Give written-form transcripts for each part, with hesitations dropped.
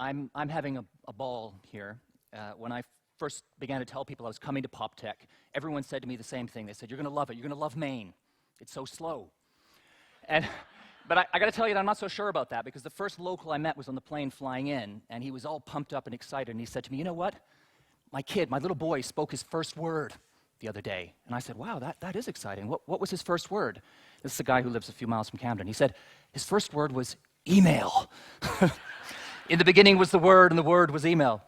I'm having a ball here. When I first began to tell people I was coming to Poptech, everyone said to me the same thing. They said, "You're going to love it. You're going to love Maine. It's so slow." But I got to tell you that I'm not so sure about that, because the first local I met was on the plane flying in, and he was all pumped up and excited, and he said to me, "You know what? My little boy spoke his first word the other day." And I said, "Wow, that is exciting. What was his first word?" This is a guy who lives a few miles from Camden. He said, his first word was email. In the beginning was the word, and the word was email.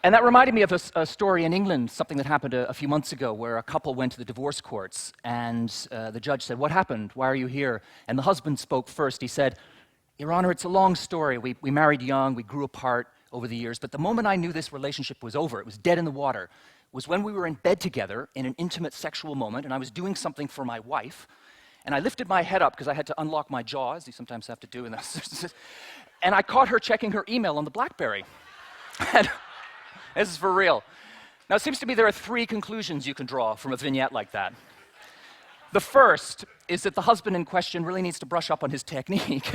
And that reminded me of a story in England, something that happened a few months ago, where a couple went to the divorce courts, and the judge said, "What happened? Why are you here?" And the husband spoke first. He said, "Your Honor, it's a long story. We married young, we grew apart over the years, but the moment I knew this relationship was over, it was dead in the water, was when we were in bed together in an intimate sexual moment, and I was doing something for my wife, and I lifted my head up because I had to unlock my jaw, as you sometimes have to do in this, and I caught her checking her email on the BlackBerry." And this is for real. Now, it seems to me there are three conclusions you can draw from a vignette like that. The first is that the husband in question really needs to brush up on his technique.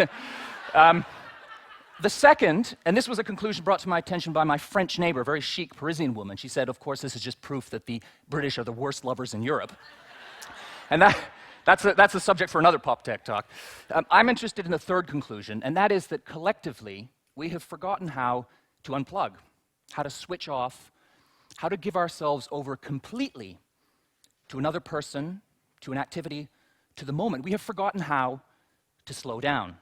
The second, and this was a conclusion brought to my attention by my French neighbor, a very chic Parisian woman. She said, "Of course, this is just proof that the British are the worst lovers in Europe." And that's a subject for another Poptech talk. I'm interested in the third conclusion, and that is that collectively, we have forgotten how to unplug, how to switch off, how to give ourselves over completely to another person, to an activity, to the moment. We have forgotten how to slow down.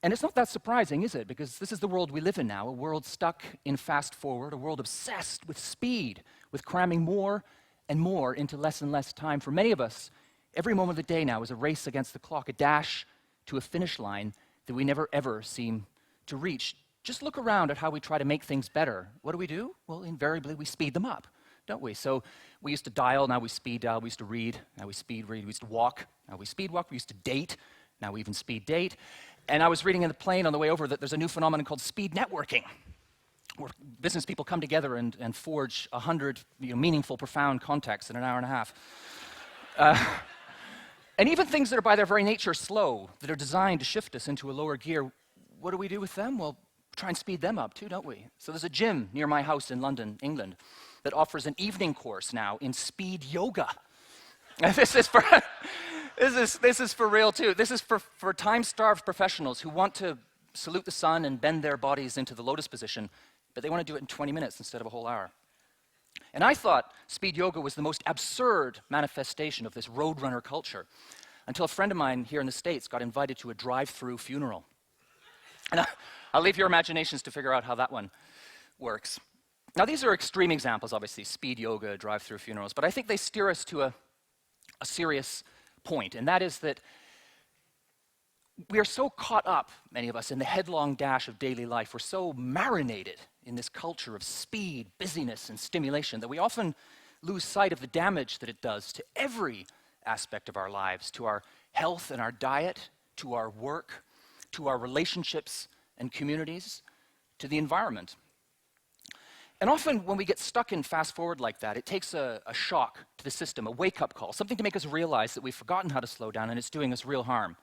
And it's not that surprising, is it? Because this is the world we live in now, a world stuck in fast forward, a world obsessed with speed, with cramming more and more into less and less time. For many of us, every moment of the day now is a race against the clock, a dash to a finish line that we never ever seem to reach. Just look around at how we try to make things better. What do? Well, invariably, we speed them up, don't we? So we used to dial, now we speed dial. We used to read, now we speed read. We used to walk, now we speed walk. We used to date, now we even speed date. And I was reading in the plane on the way over that there's a new phenomenon called speed networking, where business people come together and forge 100 meaningful, profound contacts in an hour and a half. And even things that are by their very nature slow, that are designed to shift us into a lower gear, what do we do with them? Well, try and speed them up too, don't we? So there's a gym near my house in London, England, that offers an evening course now in speed yoga. This is for real too. This is for time-starved professionals who want to salute the sun and bend their bodies into the lotus position, but they want to do it in 20 minutes instead of a whole hour. And I thought speed yoga was the most absurd manifestation of this roadrunner culture, until a friend of mine here in the States got invited to a drive-through funeral. And I'll leave your imaginations to figure out how that one works. Now, these are extreme examples, obviously, speed yoga, drive-through funerals, but I think they steer us to a serious point, and that is that we are so caught up, many of us, in the headlong dash of daily life. We're so marinated in this culture of speed, busyness, and stimulation that we often lose sight of the damage that it does to every aspect of our lives, to our health and our diet, to our work, to our relationships and communities, to the environment. And often when we get stuck in fast forward like that, it takes a shock to the system, a wake-up call, something to make us realize that we've forgotten how to slow down and it's doing us real harm.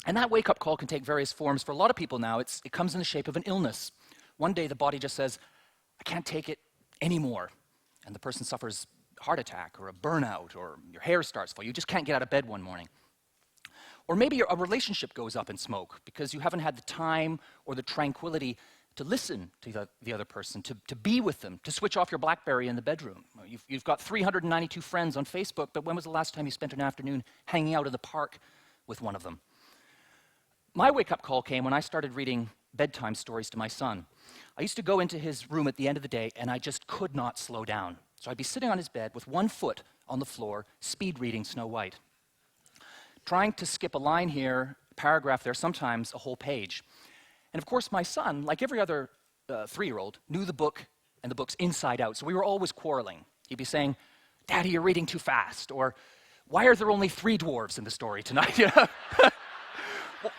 And that wake-up call can take various forms. For a lot of people now, it comes in the shape of an illness. One day the body just says, "I can't take it anymore." And the person suffers a heart attack or a burnout, or your hair starts falling. You just can't get out of bed one morning. Or maybe a relationship goes up in smoke because you haven't had the time or the tranquility to listen to the other person, to be with them, to switch off your BlackBerry in the bedroom. You've got 392 friends on Facebook, but when was the last time you spent an afternoon hanging out in the park with one of them? My wake-up call came when I started reading bedtime stories to my son. I used to go into his room at the end of the day, and I just could not slow down. So I'd be sitting on his bed with one foot on the floor, speed reading Snow White. Trying to skip a line here, a paragraph there, sometimes a whole page. And of course, my son, like every other 3-year-old, knew the book and the book's inside out. So we were always quarreling. He'd be saying, "Daddy, you're reading too fast," or "Why are there only 3 dwarves in the story tonight?"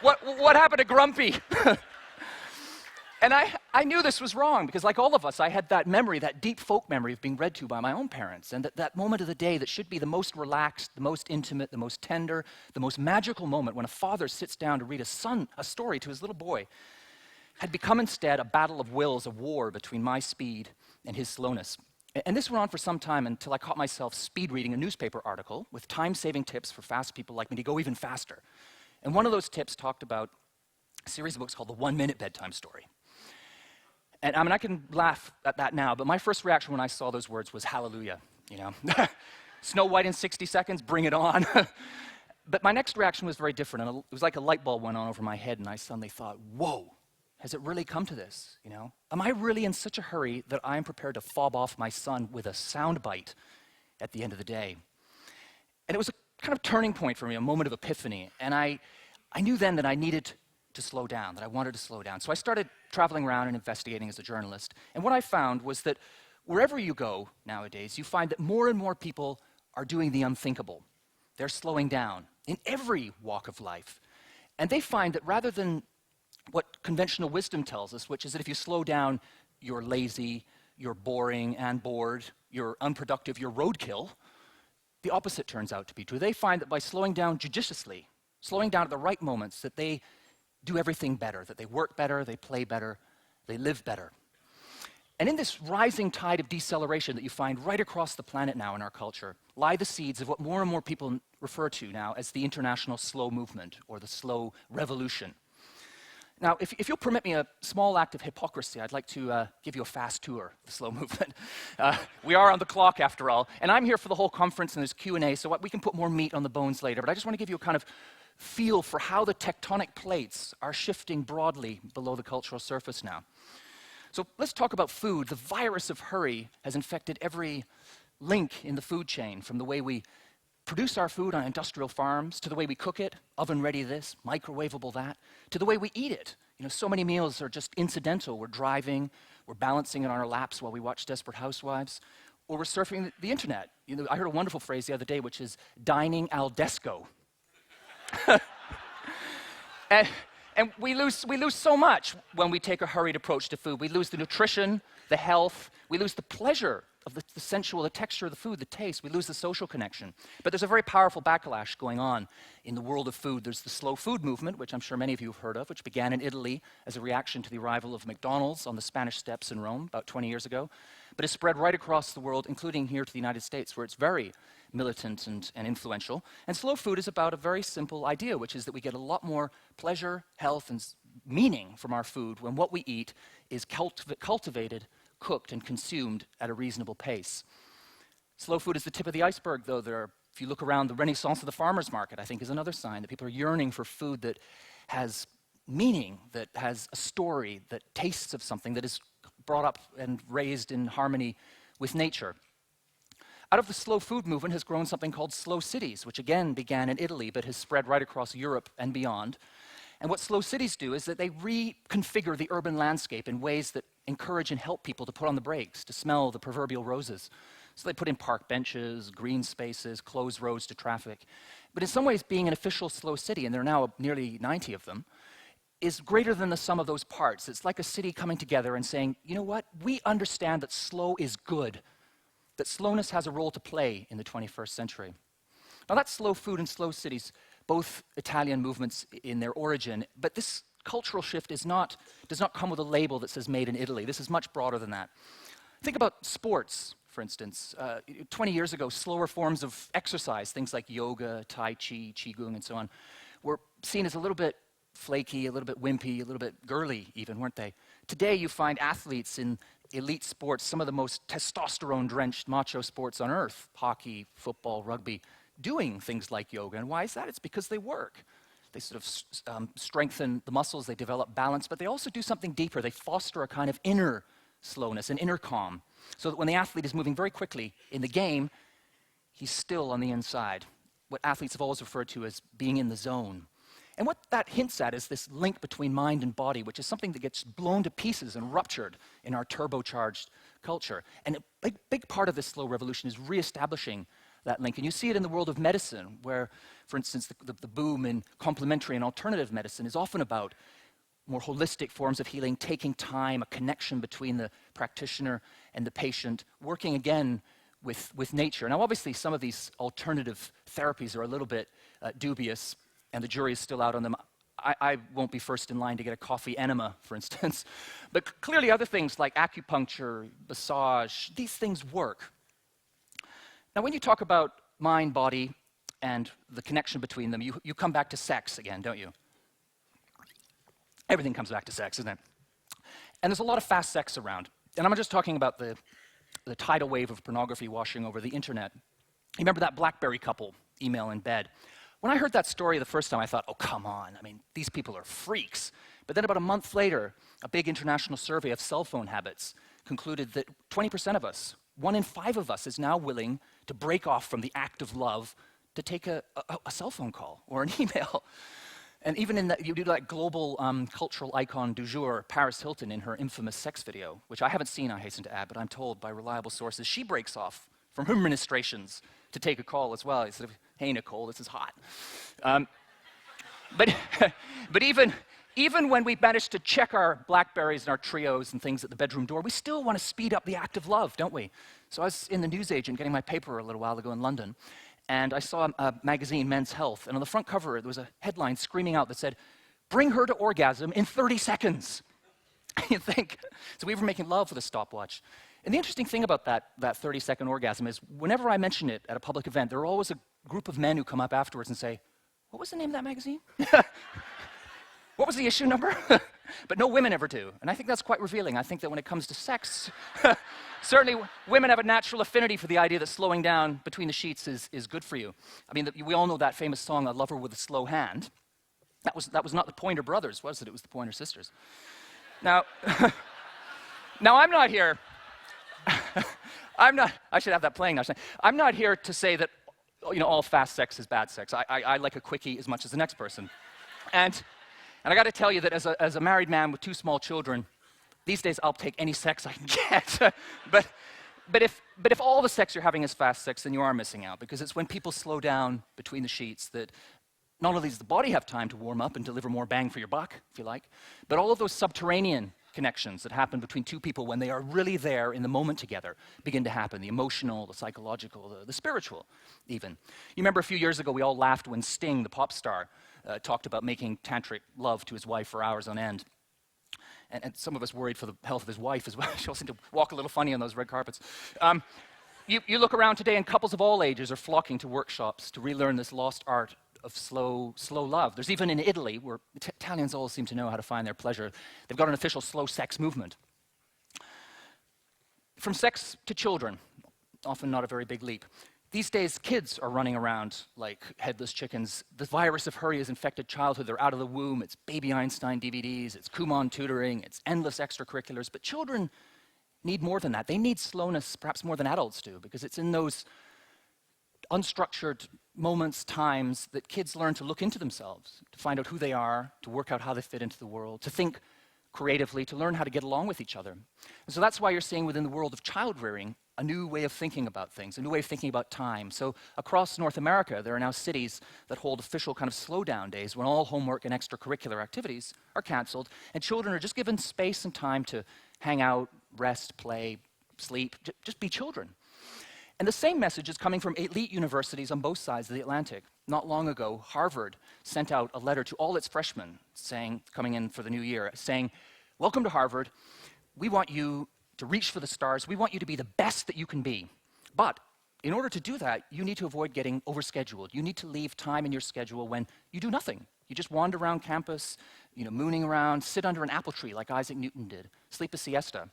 What happened to Grumpy? And I knew this was wrong because, like all of us, I had that memory, that deep folk memory of being read to by my own parents, and that moment of the day that should be the most relaxed, the most intimate, the most tender, the most magical moment when a father sits down to read a story to his little boy, had become instead a battle of wills, a war between my speed and his slowness. And this went on for some time until I caught myself speed reading a newspaper article with time-saving tips for fast people like me to go even faster. And one of those tips talked about a series of books called The 1 Minute Bedtime Story. And I mean, I can laugh at that now, but my first reaction when I saw those words was hallelujah, you know. Snow White in 60 seconds, bring it on. But my next reaction was very different, and it was like a light bulb went on over my head, and I suddenly thought, whoa, has it really come to this, you know? Am I really in such a hurry that I'm prepared to fob off my son with a soundbite at the end of the day? And it was a kind of turning point for me, a moment of epiphany, and I knew then that I needed to slow down, that I wanted to slow down. So I started traveling around and investigating as a journalist. And what I found was that wherever you go nowadays, you find that more and more people are doing the unthinkable. They're slowing down in every walk of life. And they find that rather than what conventional wisdom tells us, which is that if you slow down, you're lazy, you're boring and bored, you're unproductive, you're roadkill, the opposite turns out to be true. They find that by slowing down judiciously, slowing down at the right moments, that they do everything better, that they work better, they play better, they live better. And in this rising tide of deceleration that you find right across the planet now in our culture lie the seeds of what more and more people refer to now as the international slow movement or the slow revolution. Now, if you'll permit me a small act of hypocrisy, I'd like to give you a fast tour of the slow movement. We are on the clock, after all, and I'm here for the whole conference, and there's Q&A, so we can put more meat on the bones later, but I just want to give you a kind of feel for how the tectonic plates are shifting broadly below the cultural surface now. So let's talk about food. The virus of hurry has infected every link in the food chain, from the way we produce our food on industrial farms, to the way we cook it, oven-ready this, microwavable that, to the way we eat it. You know, so many meals are just incidental. We're driving, we're balancing it on our laps while we watch Desperate Housewives, or we're surfing the internet. You know, I heard a wonderful phrase the other day, which is dining al desco. And we lose so much when we take a hurried approach to food. We lose the nutrition, the health, we lose the pleasure of the sensual, the texture of the food, the taste. We lose the social connection. But there's a very powerful backlash going on in the world of food. There's the slow food movement, which I'm sure many of you have heard of, which began in Italy as a reaction to the arrival of McDonald's on the Spanish Steps in Rome about 20 years ago. But it's spread right across the world, including here to the United States, where it's very militant and influential. And slow food is about a very simple idea, which is that we get a lot more pleasure, health, and meaning from our food when what we eat is cultivated, cooked, and consumed at a reasonable pace. Slow food is the tip of the iceberg, though. If you look around, the renaissance of the farmer's market, I think, is another sign that people are yearning for food that has meaning, that has a story, that tastes of something, that is brought up and raised in harmony with nature. Out of the slow food movement has grown something called slow cities, which again began in Italy, but has spread right across Europe and beyond. And what slow cities do is that they reconfigure the urban landscape in ways that encourage and help people to put on the brakes, to smell the proverbial roses. So they put in park benches, green spaces, closed roads to traffic. But in some ways, being an official slow city, and there are now nearly 90 of them, is greater than the sum of those parts. It's like a city coming together and saying, you know what, we understand that slow is good, that slowness has a role to play in the 21st century. Now that's slow food and slow cities, both Italian movements in their origin, but this cultural shift does not come with a label that says made in Italy. This is much broader than that. Think about sports, for instance. 20 years ago, slower forms of exercise, things like yoga, tai chi, qigong, and so on, were seen as a little bit flaky, a little bit wimpy, a little bit girly even, weren't they? Today you find athletes in elite sports, some of the most testosterone-drenched macho sports on earth, hockey, football, rugby, doing things like yoga. And why is that? It's because they work. They sort of strengthen the muscles, they develop balance, but they also do something deeper. They foster a kind of inner slowness, an inner calm, so that when the athlete is moving very quickly in the game, he's still on the inside, what athletes have always referred to as being in the zone. And what that hints at is this link between mind and body, which is something that gets blown to pieces and ruptured in our turbocharged culture. And a big part of this slow revolution is reestablishing that link. And you see it in the world of medicine, where, for instance, the boom in complementary and alternative medicine is often about more holistic forms of healing, taking time, a connection between the practitioner and the patient, working again with nature. Now, obviously, some of these alternative therapies are a little bit dubious, and the jury is still out on them. I won't be first in line to get a coffee enema, for instance. But clearly other things like acupuncture, massage, these things work. Now, when you talk about mind, body, and the connection between them, you come back to sex again, don't you? Everything comes back to sex, isn't it? And there's a lot of fast sex around. And I'm just talking about the tidal wave of pornography washing over the internet. You remember that BlackBerry couple, email in bed? When I heard that story the first time, I thought, oh, come on. I mean, these people are freaks. But then about a month later, a big international survey of cell phone habits concluded that 20% of us, 1 in 5 of us, is now willing to break off from the act of love to take a cell phone call or an email. And even in that, you do that global cultural icon du jour, Paris Hilton, in her infamous sex video, which I haven't seen, I hasten to add, but I'm told by reliable sources, she breaks off from her ministrations to take a call as well. He said, hey, Nicole, this is hot. But even when we manage to check our Blackberries and our Trios and things at the bedroom door, we still want to speed up the act of love, don't we? So I was in the newsagent getting my paper a little while ago in London, and I saw a magazine, Men's Health, and on the front cover there was a headline screaming out that said, bring her to orgasm in 30 seconds. You think, so we were making love with a stopwatch. And the interesting thing about that 30-second orgasm is whenever I mention it at a public event, there are always a group of men who come up afterwards and say, what was the name of that magazine? What was the issue number? But no women ever do. And I think that's quite revealing. I think that when it comes to sex, certainly women have a natural affinity for the idea that slowing down between the sheets is good for you. I mean, we all know that famous song, A Lover with a Slow Hand. That was not the Pointer Brothers, was it? It was the Pointer Sisters. Now, I'm not here. I should have that playing now. I'm not here to say that all fast sex is bad sex. I like a quickie as much as the next person. And I got to tell you that as a married man with 2 small children, these days I'll take any sex I can get. but if all the sex you're having is fast sex, then you are missing out, because it's when people slow down between the sheets that not only does the body have time to warm up and deliver more bang for your buck, if you like, but all of those subterranean connections that happen between 2 people when they are really there in the moment together begin to happen, the emotional, the psychological, the spiritual even. You remember a few years ago we all laughed when Sting, the pop star, talked about making tantric love to his wife for hours on end. And some of us worried for the health of his wife as well. She also seemed to walk a little funny on those red carpets. You look around today and couples of all ages are flocking to workshops to relearn this lost art of slow love. There's even in Italy, where Italians all seem to know how to find their pleasure, they've got an official slow sex movement. From sex to children, often not a very big leap. These days, kids are running around like headless chickens. The virus of hurry has infected childhood. They're out of the womb. It's Baby Einstein DVDs. It's Kumon tutoring. It's endless extracurriculars. But children need more than that. They need slowness perhaps more than adults do, because it's in those unstructured moments, times, that kids learn to look into themselves, to find out who they are, to work out how they fit into the world, to think creatively, to learn how to get along with each other. And so that's why you're seeing within the world of child rearing a new way of thinking about things, a new way of thinking about time. So across North America, there are now cities that hold official kind of slowdown days when all homework and extracurricular activities are canceled, and children are just given space and time to hang out, rest, play, sleep, just be children. And the same message is coming from elite universities on both sides of the Atlantic. Not long ago, Harvard sent out a letter to all its freshmen, coming in for the new year, saying, welcome to Harvard. We want you to reach for the stars. We want you to be the best that you can be. But in order to do that, you need to avoid getting overscheduled. You need to leave time in your schedule when you do nothing. You just wander around campus, mooning around, sit under an apple tree like Isaac Newton did, sleep a siesta.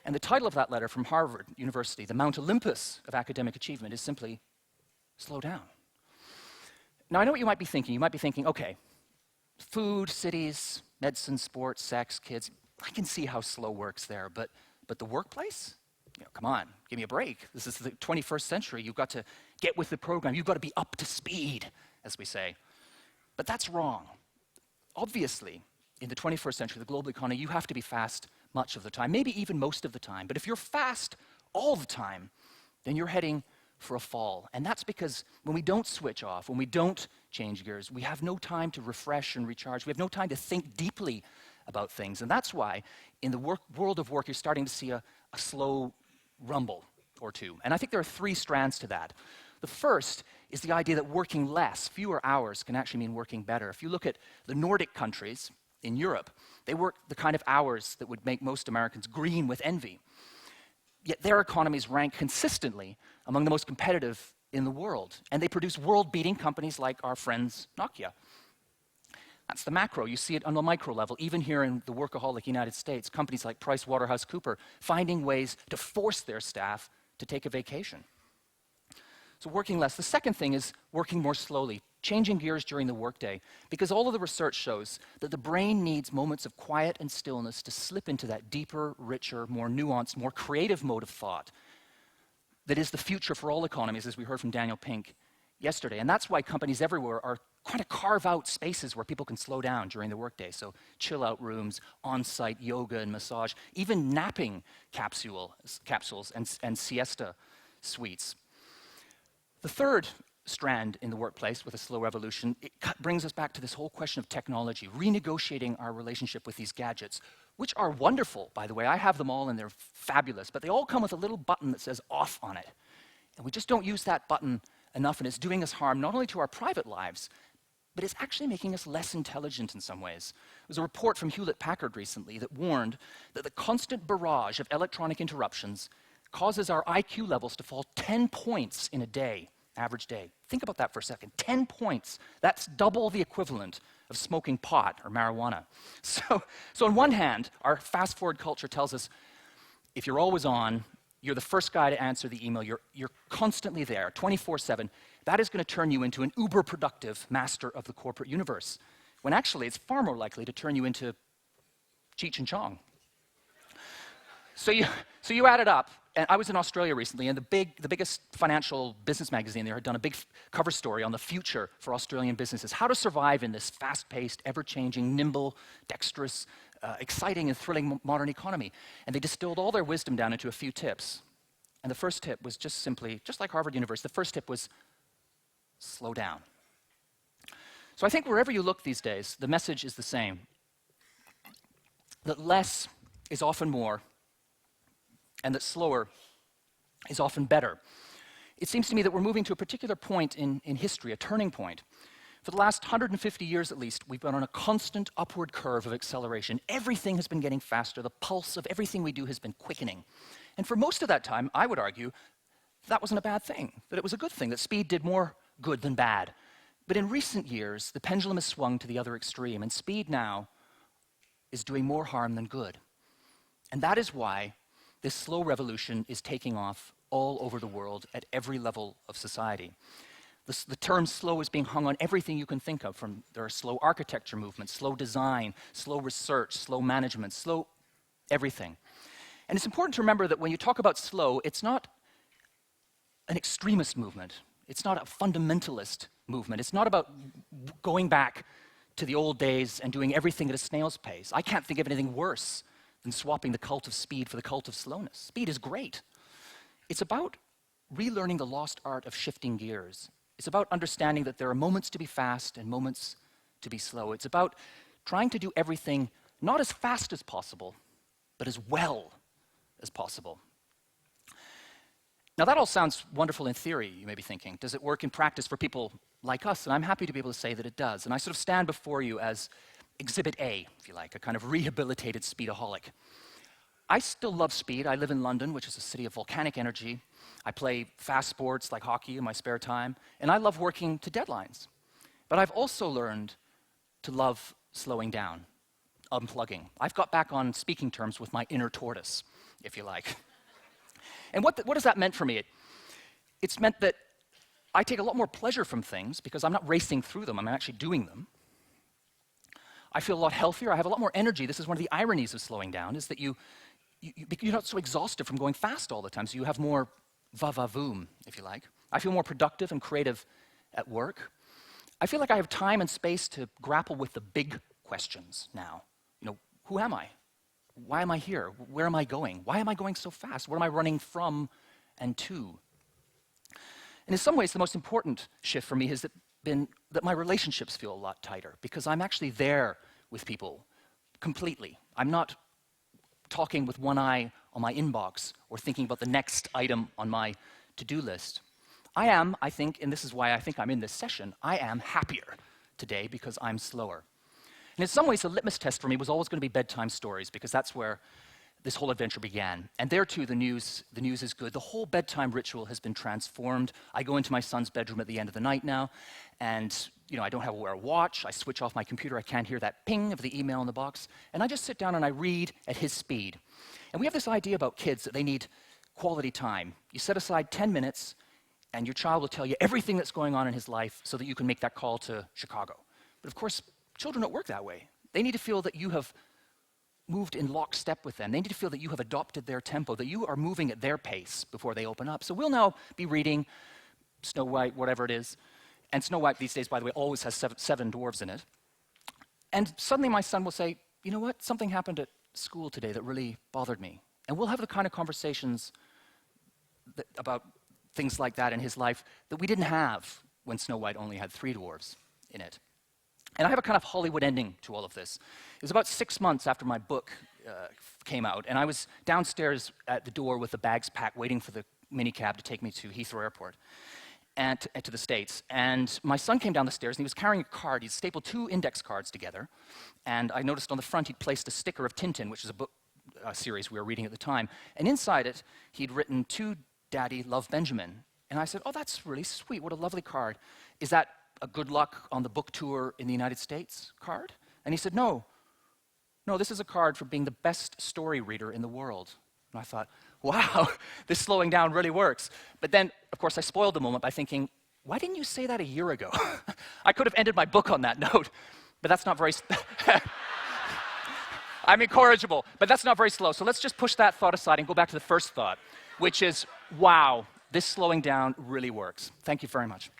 And the title of that letter from Harvard University, the Mount Olympus of academic achievement, is simply, slow down. Now, I know what you might be thinking. You might be thinking, okay, food, cities, medicine, sports, sex, kids, I can see how slow works there, but the workplace? Come on, give me a break. This is the 21st century. You've got to get with the program. You've got to be up to speed, as we say. But that's wrong. Obviously, in the 21st century, the global economy, you have to be fast much of the time, maybe even most of the time. But if you're fast all the time, then you're heading for a fall. And that's because when we don't switch off, when we don't change gears, we have no time to refresh and recharge. We have no time to think deeply about things. And that's why in the world of work, you're starting to see a slow rumble or two. And I think there are three strands to that. The first is the idea that working less, fewer hours, can actually mean working better. If you look at the Nordic countries in Europe, they work the kind of hours that would make most Americans green with envy. Yet their economies rank consistently among the most competitive in the world. And they produce world-beating companies like our friends Nokia. That's the macro. You see it on the micro level, even here in the workaholic United States, companies like PricewaterhouseCoopers finding ways to force their staff to take a vacation. So working less. The second thing is working more slowly, changing gears during the workday, because all of the research shows that the brain needs moments of quiet and stillness to slip into that deeper, richer, more nuanced, more creative mode of thought that is the future for all economies, as we heard from Daniel Pink yesterday. And that's why companies everywhere are trying to carve out spaces where people can slow down during the workday. So chill-out rooms, on-site yoga and massage, even napping capsules and siesta suites. The third strand in the workplace with a slow revolution, it brings us back to this whole question of technology, renegotiating our relationship with these gadgets, which are wonderful, by the way. I have them all and they're fabulous, but they all come with a little button that says off on it. And we just don't use that button enough, and it's doing us harm not only to our private lives, but it's actually making us less intelligent in some ways. There was a report from Hewlett-Packard recently that warned that the constant barrage of electronic interruptions causes our IQ levels to fall 10 points in a day, average day. Think about that for a second. 10 points. That's double the equivalent of smoking pot or marijuana. So on one hand, our fast-forward culture tells us if you're always on, you're the first guy to answer the email, you're constantly there, 24/7, that is going to turn you into an uber-productive master of the corporate universe, when actually it's far more likely to turn you into Cheech and Chong. So you add it up, and I was in Australia recently, and the biggest financial business magazine there had done a big cover story on the future for Australian businesses, how to survive in this fast-paced, ever-changing, nimble, dexterous, exciting and thrilling modern economy. And they distilled all their wisdom down into a few tips. And the first tip was just simply, just like Harvard University, the first tip was slow down. So I think wherever you look these days, the message is the same, that less is often more, and that slower is often better. It seems to me that we're moving to a particular point in history, a turning point. For the last 150 years at least, we've been on a constant upward curve of acceleration. Everything has been getting faster. The pulse of everything we do has been quickening. And for most of that time, I would argue, that wasn't a bad thing, that it was a good thing, that speed did more good than bad. But in recent years, the pendulum has swung to the other extreme, and speed now is doing more harm than good. And that is why this slow revolution is taking off all over the world at every level of society. The term slow is being hung on everything you can think of. There are slow architecture movements, slow design, slow research, slow management, slow everything. And it's important to remember that when you talk about slow, it's not an extremist movement. It's not a fundamentalist movement. It's not about going back to the old days and doing everything at a snail's pace. I can't think of anything worse than swapping the cult of speed for the cult of slowness. Speed is great. It's about relearning the lost art of shifting gears. It's about understanding that there are moments to be fast and moments to be slow. It's about trying to do everything not as fast as possible, but as well as possible. Now that all sounds wonderful in theory, you may be thinking. Does it work in practice for people like us? And I'm happy to be able to say that it does. And I sort of stand before you as Exhibit A, if you like, a kind of rehabilitated speedaholic. I still love speed. I live in London, which is a city of volcanic energy. I play fast sports like hockey in my spare time, and I love working to deadlines. But I've also learned to love slowing down, unplugging. I've got back on speaking terms with my inner tortoise, if you like. And what has that meant for me? It's meant that I take a lot more pleasure from things because I'm not racing through them, I'm actually doing them. I feel a lot healthier, I have a lot more energy. This is one of the ironies of slowing down, is that you're not so exhausted from going fast all the time, so you have more va-va-voom, if you like. I feel more productive and creative at work. I feel like I have time and space to grapple with the big questions now. Who am I? Why am I here? Where am I going? Why am I going so fast? What am I running from and to? And in some ways, the most important shift for me has been that my relationships feel a lot tighter because I'm actually there with people completely. I'm not talking with one eye on my inbox or thinking about the next item on my to-do list. I think, and this is why I think I'm in this session, I am happier today because I'm slower. And in some ways, the litmus test for me was always going to be bedtime stories because that's where this whole adventure began. And there too, the news is good. The whole bedtime ritual has been transformed. I go into my son's bedroom at the end of the night now, and I don't have to wear a watch. I switch off my computer. I can't hear that ping of the email in the box. And I just sit down and I read at his speed. And we have this idea about kids that they need quality time. You set aside 10 minutes, and your child will tell you everything that's going on in his life so that you can make that call to Chicago. But of course, children don't work that way. They need to feel that you have moved in lockstep with them. They need to feel that you have adopted their tempo, that you are moving at their pace before they open up. So we'll now be reading Snow White, whatever it is. And Snow White these days, by the way, always has seven dwarves in it. And suddenly my son will say, you know what, something happened at school today that really bothered me. And we'll have the kind of conversations about things like that in his life that we didn't have when Snow White only had 3 dwarves in it. And I have a kind of Hollywood ending to all of this. It was about 6 months after my book came out, and I was downstairs at the door with the bags packed, waiting for the minicab to take me to Heathrow Airport and to the States. And my son came down the stairs, and he was carrying a card. He'd stapled 2 index cards together, and I noticed on the front he'd placed a sticker of Tintin, which is a book series we were reading at the time. And inside it, he'd written, "To Daddy, love Benjamin." And I said, "Oh, that's really sweet. What a lovely card. Is that a good luck on the book tour in the United States card?" And he said, no, this is a card for being the best story reader in the world. And I thought, wow, this slowing down really works. But then, of course, I spoiled the moment by thinking, why didn't you say that a year ago? I could have ended my book on that note, but that's not very... I'm incorrigible, but that's not very slow. So let's just push that thought aside and go back to the first thought, which is, wow, this slowing down really works. Thank you very much.